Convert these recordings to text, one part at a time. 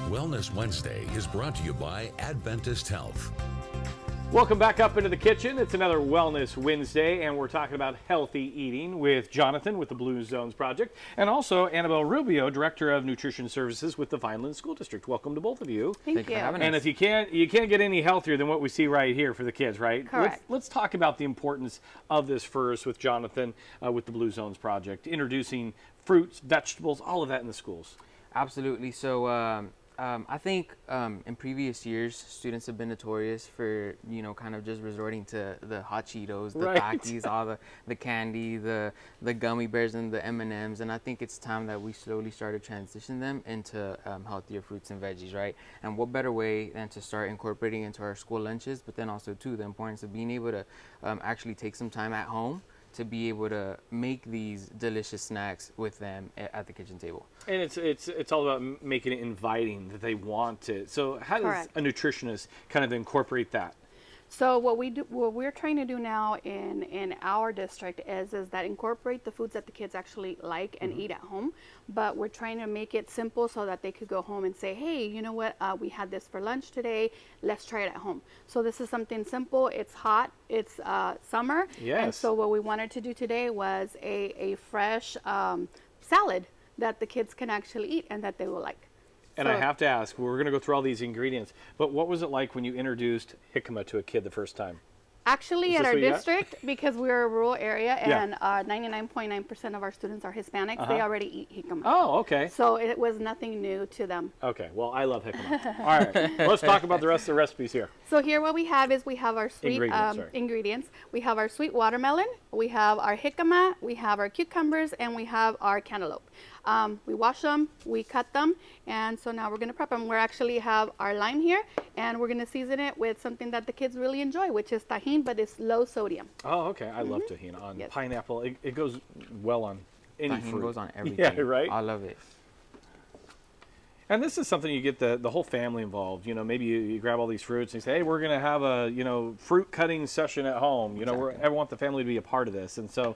Wellness Wednesday is brought to you by Adventist Health. Welcome back up into the kitchen. It's another Wellness Wednesday, and we're talking about healthy eating with Jonathan with the Blue Zones Project, and also Annabelle Rubio, Director of Nutrition Services with the Vineland School District. Welcome to both of you. Thank you. For having us. And if you can't get any healthier than what we see right here for the kids, right? Correct. Let's talk about the importance of this first with Jonathan with the Blue Zones Project, introducing fruits, vegetables, all of that in the schools. Absolutely. So I think in previous years, students have been notorious for, kind of just resorting to the hot Cheetos, the Takis, all the candy, the gummy bears, and the M&Ms. And I think it's time that we slowly start to transition them into healthier fruits and veggies, right? And what better way than to start incorporating into our school lunches, but then also, too, the importance of being able to actually take some time at home to be able to make these delicious snacks with them at the kitchen table. And it's all about making it inviting, that they want it. So how does a nutritionist kind of incorporate that? So what we're trying to do now in our district is that incorporate the foods that the kids actually like and eat at home, but we're trying to make it simple so that they could go home and say, hey, you know what, we had this for lunch today, let's try it at home. So this is something simple, it's hot, it's summer, and so what we wanted to do today was a fresh salad that the kids can actually eat and that they will like. And I have to ask, we're going to go through all these ingredients, but what was it like when you introduced jicama to a kid the first time? Actually, at our district, because we're a rural area and 99.9% of our students are Hispanics, they already eat jicama. Oh, okay. So it was nothing new to them. Okay, well, I love jicama. All right, let's talk about the rest of the recipes here. So here what we have is we have our sweet ingredients. We have our sweet watermelon, we have our jicama, we have our cucumbers, and we have our cantaloupe. We wash them, we cut them, and so now we're going to prep them. We actually have our lime here, and we're going to season it with something that the kids really enjoy, which is tahini, but it's low sodium. Oh, okay. I love tahini on pineapple. It goes well on any fruit. Tahini goes on everything. Yeah, right? I love it. And this is something you get the whole family involved. You know, maybe you grab all these fruits and you say, hey, we're going to have a, fruit cutting session at home. You know, I want the family to be a part of this. And so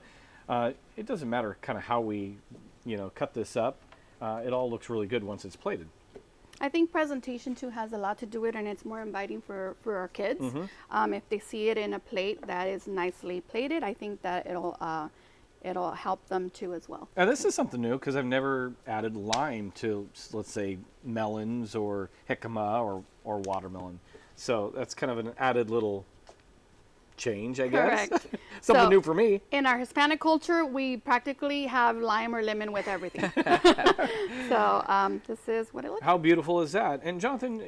it doesn't matter kind of how we cut this up. It all looks really good once it's plated. I think presentation too has a lot to do with it, and it's more inviting for our kids. If they see it in a plate that is nicely plated, I think that it'll help them too as well. And this is something new because I've never added lime to, let's say, melons or jicama or watermelon. So that's kind of an added little change, I guess. Correct. Something new for me. In our Hispanic culture, we practically have lime or lemon with everything. So this is what it looks like. How beautiful is that? And Jonathan,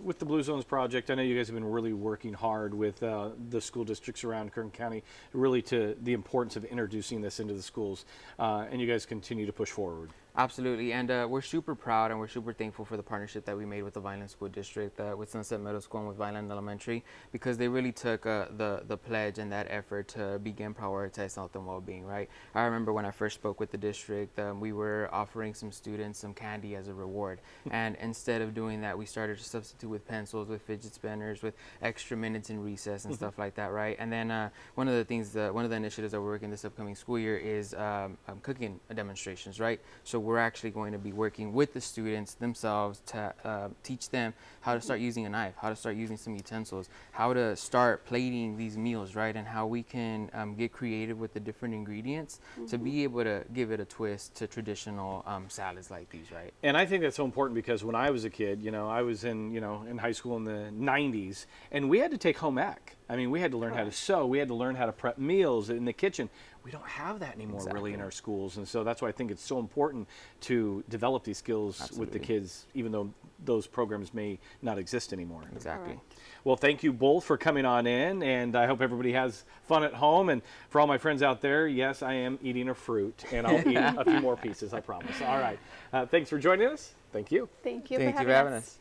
with the Blue Zones Project, I know you guys have been really working hard with the school districts around Kern County, really to the importance of introducing this into the schools, and you guys continue to push forward. Absolutely, and we're super proud and we're super thankful for the partnership that we made with the Vineland School District, with Sunset Middle School and with Vineland Elementary, because they really took the pledge and that effort to begin prioritize health and well-being, right? I remember when I first spoke with the district, we were offering some students some candy as a reward, and instead of doing that, we started to substitute with pencils, with fidget spinners, with extra minutes in recess and stuff like that, right? And then one of the initiatives that we're working this upcoming school year is cooking demonstrations, right? So we're actually going to be working with the students themselves to teach them how to start using a knife, how to start using some utensils, how to start plating these meals, right? And how we can get creative with the different ingredients to be able to give it a twist to traditional salads like these, right? And I think that's so important because when I was a kid, I was in high school in the 90s, and we had to take home ec. I mean, we had to learn how to sew. We had to learn how to prep meals in the kitchen. We don't have that anymore really in our schools. And so that's why I think it's so important to develop these skills with the kids, even though those programs may not exist anymore. Exactly. Well, thank you both for coming on in, and I hope everybody has fun at home. And for all my friends out there, yes, I am eating a fruit, and I'll eat a few more pieces, I promise. All right. Thanks for joining us. Thank you. Thank you for having us.